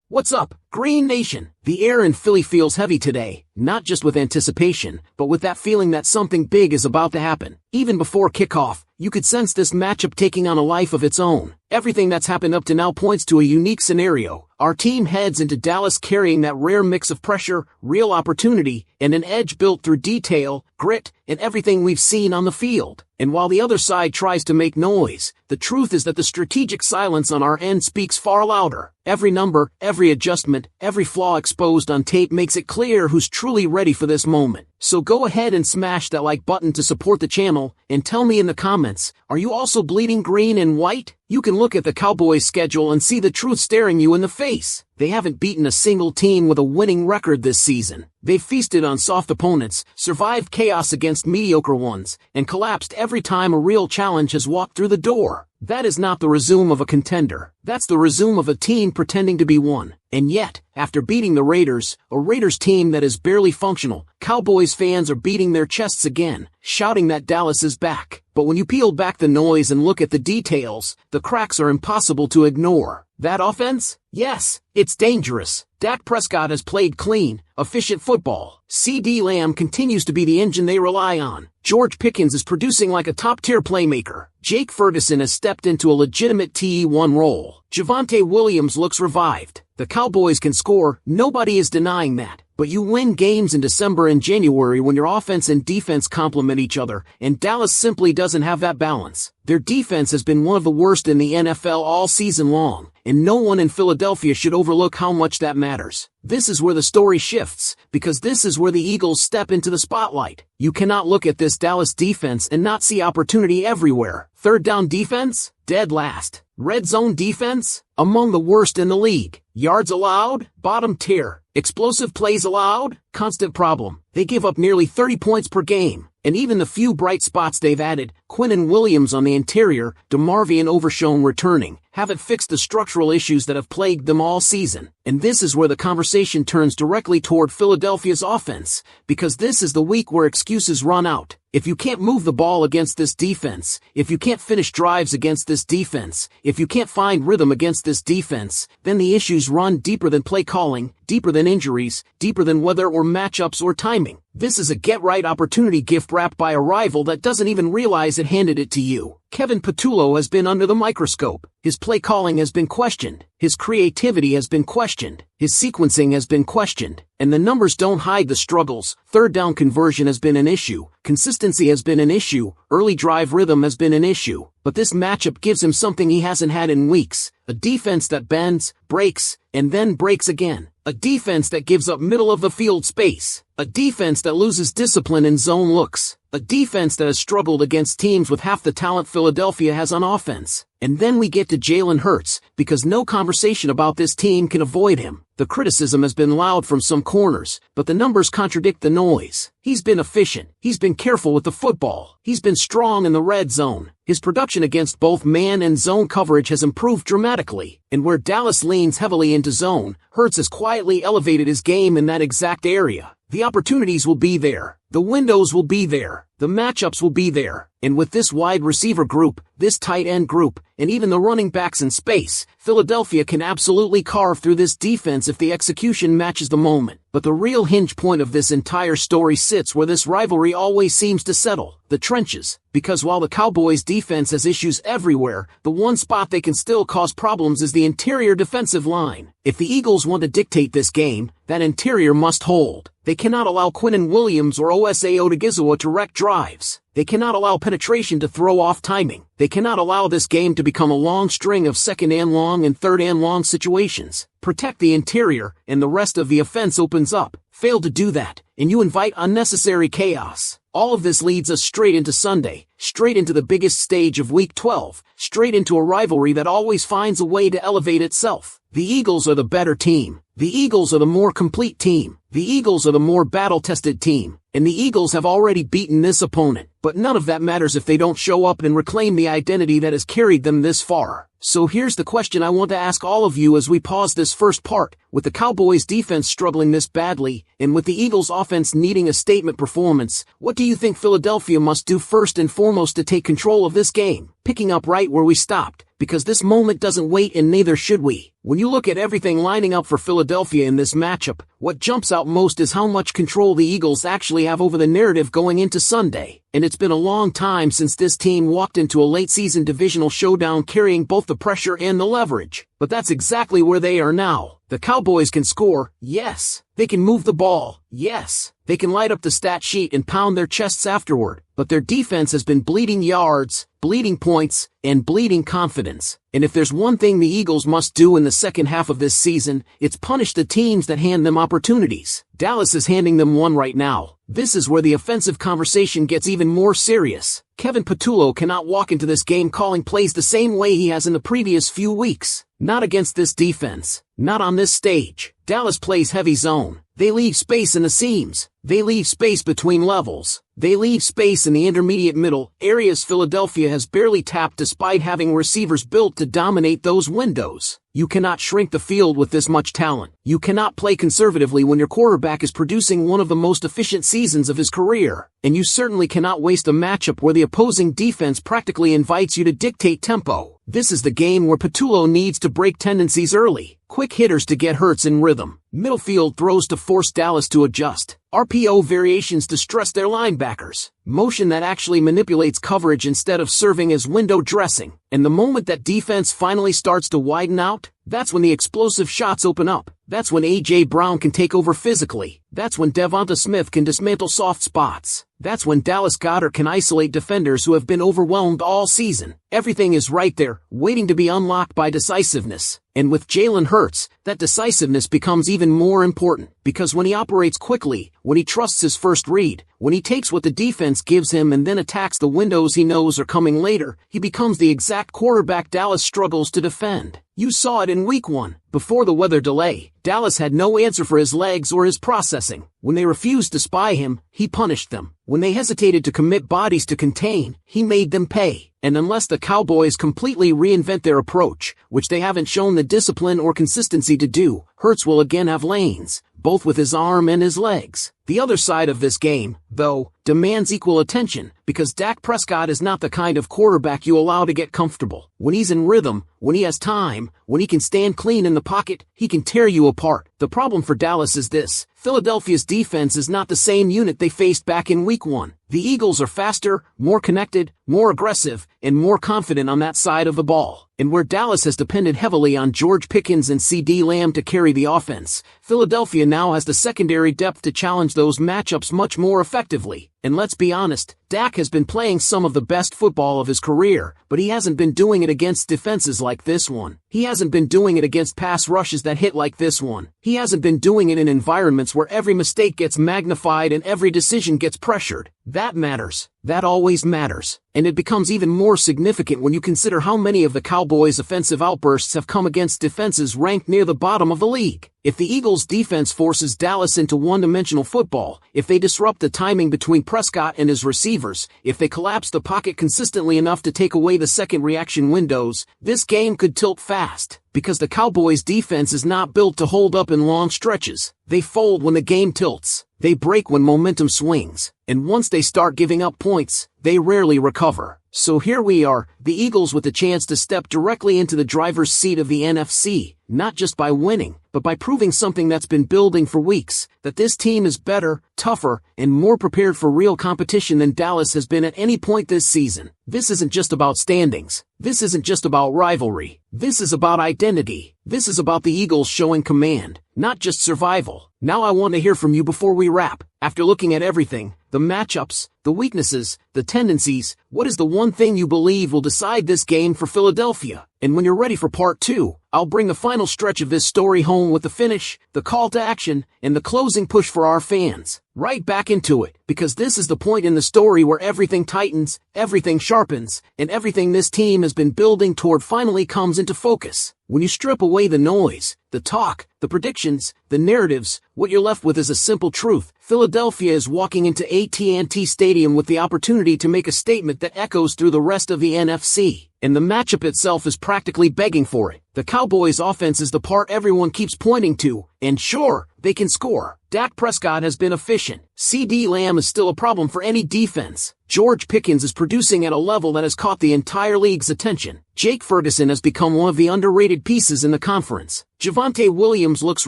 What's up, Green Nation? The air in Philly feels heavy today, not just with anticipation, but with that feeling that something big is about to happen. Even before kickoff, you could sense this matchup taking on a life of its own. Everything that's happened up to now points to a unique scenario. Our team heads into Dallas carrying that rare mix of pressure, real opportunity, and an edge built through detail, grit, and everything we've seen on the field. And while the other side tries to make noise, the truth is that the strategic silence on our end speaks far louder. Every number, every adjustment, every flaw exposed on tape makes it clear who's truly ready for this moment. So go ahead and smash that like button to support the channel, and tell me in the comments, are you also bleeding green and white? You can look at the Cowboys' schedule and see the truth staring you in the face. They haven't beaten a single team with a winning record this season. They've feasted on soft opponents, survived chaos against mediocre ones, and collapsed every time a real challenge has walked through the door. That is not the resume of a contender. That's the resume of a team pretending to be one. And yet, after beating the Raiders, a Raiders team that is barely functional, Cowboys fans are beating their chests again, shouting that Dallas is back. But when you peel back the noise and look at the details, the cracks are impossible to ignore. That offense? Yes, it's dangerous. Dak Prescott has played clean, efficient football. CeeDee Lamb continues to be the engine they rely on. George Pickens is producing like a top-tier playmaker. Jake Ferguson has stepped into a legitimate TE1 role. Javonte Williams looks revived. The Cowboys can score, nobody is denying that. But you win games in December and January when your offense and defense complement each other, and Dallas simply doesn't have that balance. Their defense has been one of the worst in the NFL all season long, and no one in Philadelphia should overlook how much that matters. This is where the story shifts, because this is where the Eagles step into the spotlight. You cannot look at this Dallas defense and not see opportunity everywhere. Third down defense? Dead last. Red zone defense? Among the worst in the league. Yards allowed? Bottom tier. Explosive plays allowed? Constant problem. They give up nearly 30 points per game. And even the few bright spots they've added, Quinnen Williams on the interior, DeMarvion Overshown returning, haven't fixed the structural issues that have plagued them all season. And this is where the conversation turns directly toward Philadelphia's offense, because this is the week where excuses run out. If you can't move the ball against this defense, if you can't finish drives against this defense, if you can't find rhythm against this defense, then the issues run deeper than play calling, deeper than injuries, deeper than weather or matchups or timing. This is a get-right opportunity gift wrapped by a rival that doesn't even realize it handed it to you. Kevin Patullo has been under the microscope. His play calling has been questioned. His creativity has been questioned. His sequencing has been questioned. And the numbers don't hide the struggles. Third down conversion has been an issue. Consistency has been an issue. Early drive rhythm has been an issue. But this matchup gives him something he hasn't had in weeks. A defense that bends, breaks, and then breaks again. A defense that gives up middle of the field space. A defense that loses discipline in zone looks. A defense that has struggled against teams with half the talent Philadelphia has on offense. And then we get to Jalen Hurts, because no conversation about this team can avoid him. The criticism has been loud from some corners, but the numbers contradict the noise. He's been efficient. He's been careful with the football. He's been strong in the red zone. His production against both man and zone coverage has improved dramatically. And where Dallas leans heavily into zone, Hurts has quietly elevated his game in that exact area. The opportunities will be there. The windows will be there. The matchups will be there. And with this wide receiver group, this tight end group, and even the running backs in space, Philadelphia can absolutely carve through this defense if the execution matches the moment. But the real hinge point of this entire story sits where this rivalry always seems to settle, the trenches. Because while the Cowboys' defense has issues everywhere, the one spot they can still cause problems is the interior defensive line. If the Eagles want to dictate this game, that interior must hold. They cannot allow Quinnen Williams or Osa Odigizua to wreck drives. They cannot allow penetration to throw off timing. They cannot allow this game to become a long string of second and long and third and long situations. Protect the interior, and the rest of the offense opens up. Fail to do that, and you invite unnecessary chaos. All of this leads us straight into Sunday, straight into the biggest stage of Week 12, straight into a rivalry that always finds a way to elevate itself. The Eagles are the better team. The Eagles are the more complete team. The Eagles are the more battle-tested team. And the Eagles have already beaten this opponent. But none of that matters if they don't show up and reclaim the identity that has carried them this far. So here's the question I want to ask all of you as we pause this first part. With the Cowboys defense struggling this badly, and with the Eagles offense needing a statement performance, what do you think Philadelphia must do first and foremost to take control of this game? Picking up right where we stopped, because this moment doesn't wait and neither should we. When you look at everything lining up for Philadelphia in this matchup, what jumps out most is how much control the Eagles actually have over the narrative going into Sunday. And it's been a long time since this team walked into a late-season divisional showdown carrying both the pressure and the leverage. But that's exactly where they are now. The Cowboys can score, yes. They can move the ball, yes. They can light up the stat sheet and pound their chests afterward. But their defense has been bleeding yards, bleeding points, and bleeding confidence. And if there's one thing the Eagles must do in the second half of this season, it's punish the teams that hand them opportunities. Dallas is handing them one right now. This is where the offensive conversation gets even more serious. Kevin Patullo cannot walk into this game calling plays the same way he has in the previous few weeks. Not against this defense. Not on this stage. Dallas plays heavy zone. They leave space in the seams. They leave space between levels. They leave space in the intermediate middle, areas Philadelphia has barely tapped despite having receivers built to dominate those windows. You cannot shrink the field with this much talent. You cannot play conservatively when your quarterback is producing one of the most efficient seasons of his career. And you certainly cannot waste a matchup where the opposing defense practically invites you to dictate tempo. This is the game where Patullo needs to break tendencies early. Quick hitters to get Hurts in rhythm. Middle field throws to force Dallas to adjust. RPO variations to stress their linebackers. Motion that actually manipulates coverage instead of serving as window dressing. And the moment that defense finally starts to widen out, that's when the explosive shots open up. That's when A.J. Brown can take over physically. That's when DeVonta Smith can dismantle soft spots. That's when Dallas Goedert can isolate defenders who have been overwhelmed all season. Everything is right there, waiting to be unlocked by decisiveness. And with Jalen Hurts, that decisiveness becomes even more important. Because when he operates quickly, when he trusts his first read, when he takes what the defense gives him and then attacks the windows he knows are coming later, he becomes the exact quarterback Dallas struggles to defend. You saw it in Week 1. Before the weather delay, Dallas had no answer for his legs or his processing. When they refused to spy him, he punished them. When they hesitated to commit bodies to contain, he made them pay. And unless the Cowboys completely reinvent their approach, which they haven't shown the discipline or consistency to do, Hurts will again have lanes, both with his arm and his legs. The other side of this game, though, demands equal attention, because Dak Prescott is not the kind of quarterback you allow to get comfortable. When he's in rhythm, when he has time, when he can stand clean in the pocket, he can tear you apart. The problem for Dallas is this: Philadelphia's defense is not the same unit they faced back in Week 1. The Eagles are faster, more connected, more aggressive, and more confident on that side of the ball. And where Dallas has depended heavily on George Pickens and C.D. Lamb to carry the offense, Philadelphia now has the secondary depth to challenge those matchups much more effectively. And let's be honest, Dak has been playing some of the best football of his career, but he hasn't been doing it against defenses like this one. He hasn't been doing it against pass rushes that hit like this one. He hasn't been doing it in environments where every mistake gets magnified and every decision gets pressured. That matters. That always matters. And it becomes even more significant when you consider how many of the Cowboys' offensive outbursts have come against defenses ranked near the bottom of the league. If the Eagles' defense forces Dallas into one-dimensional football, if they disrupt the timing between Prescott and his receivers, if they collapse the pocket consistently enough to take away the second reaction windows, this game could tilt fast. Because the Cowboys' defense is not built to hold up in long stretches. They fold when the game tilts. They break when momentum swings. And once they start giving up points, they rarely recover. So here we are, the Eagles with the chance to step directly into the driver's seat of the NFC, not just by winning, but by proving something that's been building for weeks, that this team is better, tougher, and more prepared for real competition than Dallas has been at any point this season. This isn't just about standings. This isn't just about rivalry. This is about identity. This is about the Eagles showing command, not just survival. Now I want to hear from you before we wrap. After looking at everything, the matchups, the weaknesses, the tendencies, what is the one thing you believe will decide this game for Philadelphia? And when you're ready for part 2, I'll bring the final stretch of this story home with the finish, the call to action, and the closing push for our fans. Right back into it, because this is the point in the story where everything tightens, everything sharpens, and everything this team has been building toward finally comes into focus. When you strip away the noise, the talk, the predictions, the narratives, what you're left with is a simple truth. Philadelphia is walking into AT&T Stadium with the opportunity to make a statement that echoes through the rest of the NFC. And the matchup itself is practically begging for it. The Cowboys' offense is the part everyone keeps pointing to, and sure, they can score. Dak Prescott has been efficient. CeeDee Lamb is still a problem for any defense. George Pickens is producing at a level that has caught the entire league's attention. Jake Ferguson has become one of the underrated pieces in the conference. Javonte Williams looks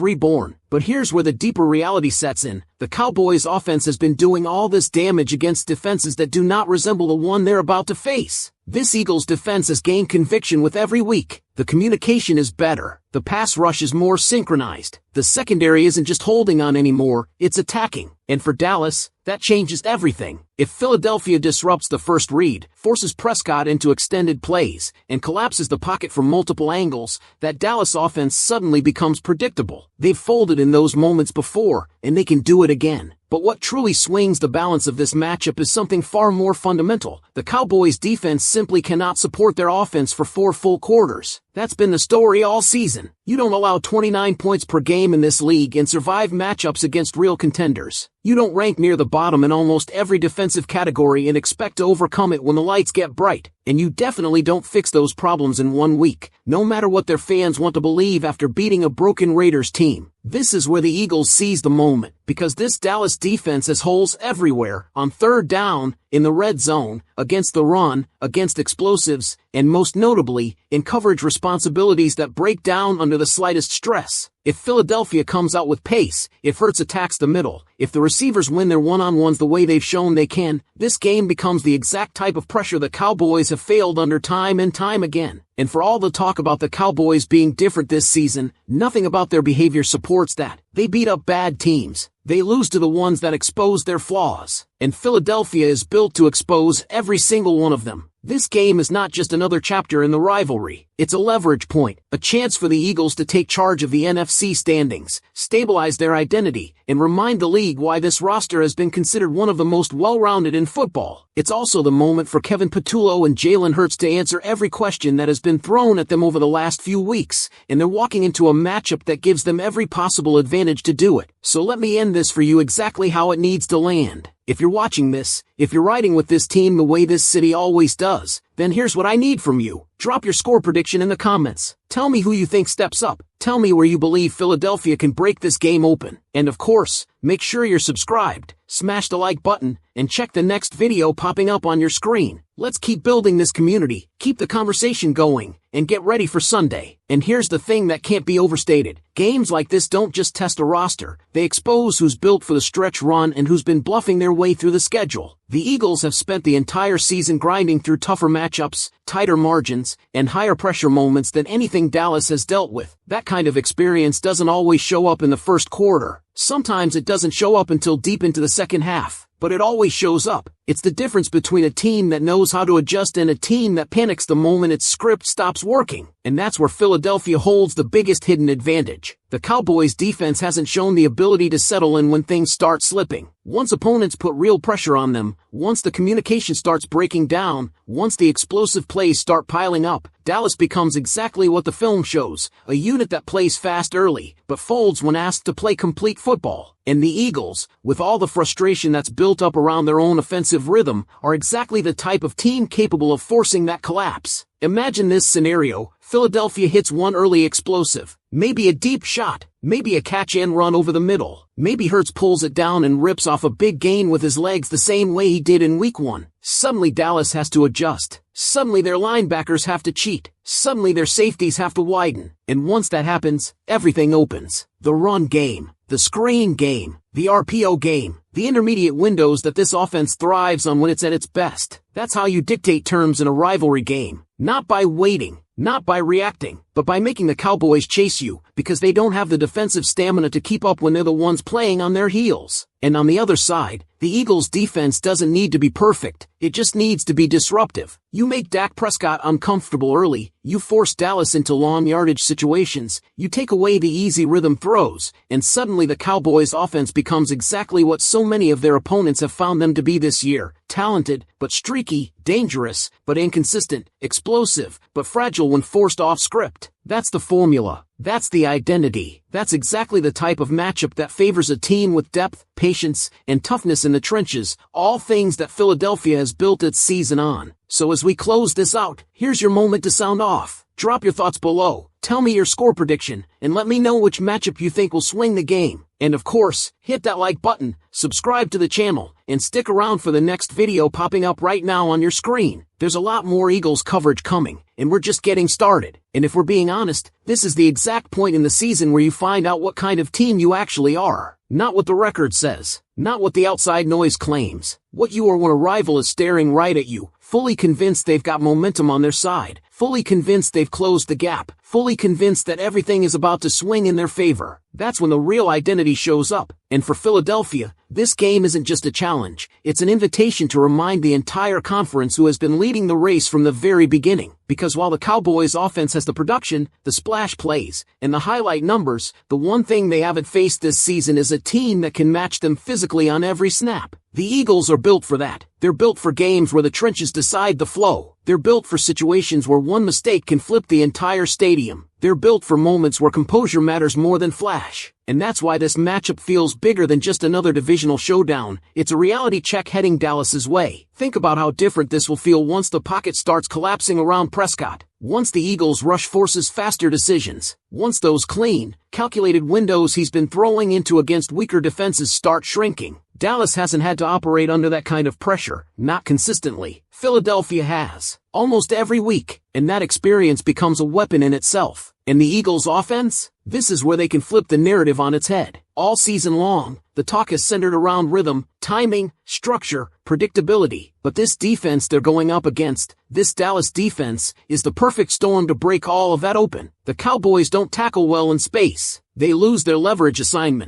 reborn. But here's where the deeper reality sets in. The Cowboys' offense has been doing all this damage against defenses that do not resemble the one they're about to face. This Eagles defense has gained conviction with every week. The communication is better. The pass rush is more synchronized. The secondary isn't just holding on anymore, it's attacking. And for Dallas, that changes everything. If Philadelphia disrupts the first read, forces Prescott into extended plays, and collapses the pocket from multiple angles, that Dallas offense suddenly becomes predictable. They've folded in those moments before, and they can do it again. But what truly swings the balance of this matchup is something far more fundamental. The Cowboys' defense simply cannot support their offense for 4 full quarters. That's been the story all season. You don't allow 29 points per game in this league and survive matchups against real contenders. You don't rank near the bottom in almost every defensive category and expect to overcome it when the lights get bright. And you definitely don't fix those problems in 1 week, no matter what their fans want to believe after beating a broken Raiders team. This is where the Eagles seize the moment, because this Dallas defense has holes everywhere, on third down, in the red zone, against the run, against explosives, and most notably, in coverage responsibilities that break down under the slightest stress. If Philadelphia comes out with pace, if Hurts attacks the middle, if the receivers win their one-on-ones the way they've shown they can, this game becomes the exact type of pressure the Cowboys have failed under time and time again. And for all the talk about the Cowboys being different this season, nothing about their behavior supports that. They beat up bad teams. They lose to the ones that expose their flaws. And Philadelphia is built to expose every single one of them. This game is not just another chapter in the rivalry. It's a leverage point, a chance for the Eagles to take charge of the NFC standings, stabilize their identity, and remind the league why this roster has been considered one of the most well-rounded in football. It's also the moment for Kevin Patullo and Jalen Hurts to answer every question that has been thrown at them over the last few weeks, and they're walking into a matchup that gives them every possible advantage to do it. So let me end this for you exactly how it needs to land. If you're watching this, if you're riding with this team the way this city always does, then here's what I need from you. Drop your score prediction in the comments. Tell me who you think steps up. Tell me where you believe Philadelphia can break this game open. And of course, make sure you're subscribed, smash the like button, and check the next video popping up on your screen. Let's keep building this community, keep the conversation going, and get ready for Sunday. And here's the thing that can't be overstated. Games like this don't just test a roster, they expose who's built for the stretch run and who's been bluffing their way through the schedule. The Eagles have spent the entire season grinding through tougher matchups, tighter margins, and higher pressure moments than anything Dallas has dealt with. That kind of experience doesn't always show up in the first quarter. Sometimes it doesn't show up until deep into the second half. But it always shows up. It's the difference between a team that knows how to adjust and a team that panics the moment its script stops working. And that's where Philadelphia holds the biggest hidden advantage. The Cowboys' defense hasn't shown the ability to settle in when things start slipping. Once opponents put real pressure on them, once the communication starts breaking down, once the explosive plays start piling up, Dallas becomes exactly what the film shows, a unit that plays fast early, but folds when asked to play complete football. And the Eagles, with all the frustration that's built up around their own offensive rhythm, are exactly the type of team capable of forcing that collapse. Imagine this scenario. Philadelphia hits one early explosive, maybe a deep shot, maybe a catch and run over the middle. Maybe Hurts pulls it down and rips off a big gain with his legs the same way he did in week 1. Suddenly Dallas has to adjust. Suddenly their linebackers have to cheat. Suddenly their safeties have to widen. And once that happens, everything opens. The run game, the screen game, the RPO game, the intermediate windows that this offense thrives on when it's at its best. That's how you dictate terms in a rivalry game. Not by waiting, not by reacting, but by making the Cowboys chase you, because they don't have the defensive stamina to keep up when they're the ones playing on their heels. And on the other side, the Eagles' defense doesn't need to be perfect, it just needs to be disruptive. You make Dak Prescott uncomfortable early, you force Dallas into long yardage situations, you take away the easy rhythm throws, and suddenly the Cowboys' offense becomes exactly what so many of their opponents have found them to be this year: talented, but streaky, dangerous, but inconsistent, explosive, but fragile when forced off script. That's the formula. That's the identity. That's exactly the type of matchup that favors a team with depth, patience, and toughness in the trenches, all things that Philadelphia has built its season on. So as we close this out, here's your moment to sound off. Drop your thoughts below, tell me your score prediction, and let me know which matchup you think will swing the game. And of course, hit that like button, subscribe to the channel, and stick around for the next video popping up right now on your screen. There's a lot more Eagles coverage coming, and we're just getting started. And if we're being honest, this is the exact point in the season where you find out what kind of team you actually are. Not what the record says, not what the outside noise claims. What you are when a rival is staring right at you, fully convinced they've got momentum on their side, fully convinced they've closed the gap, fully convinced that everything is about to swing in their favor. That's when the real identity shows up. And for Philadelphia, this game isn't just a challenge, it's an invitation to remind the entire conference who has been leading the race from the very beginning. Because while the Cowboys' offense has the production, the splash plays, and the highlight numbers, the one thing they haven't faced this season is a team that can match them physically on every snap. The Eagles are built for that. They're built for games where the trenches decide the flow. They're built for situations where one mistake can flip the entire stadium. They're built for moments where composure matters more than flash. And that's why this matchup feels bigger than just another divisional showdown. It's a reality check heading Dallas's way. Think about how different this will feel once the pocket starts collapsing around Prescott. Once the Eagles' rush forces faster decisions. Once those clean, calculated windows he's been throwing into against weaker defenses start shrinking. Dallas hasn't had to operate under that kind of pressure, not consistently. Philadelphia has, almost every week, and that experience becomes a weapon in itself. And the Eagles' offense? This is where they can flip the narrative on its head. All season long, the talk is centered around rhythm, timing, structure, predictability. But this defense they're going up against, this Dallas defense, is the perfect storm to break all of that open. The Cowboys don't tackle well in space. They lose their leverage assignments.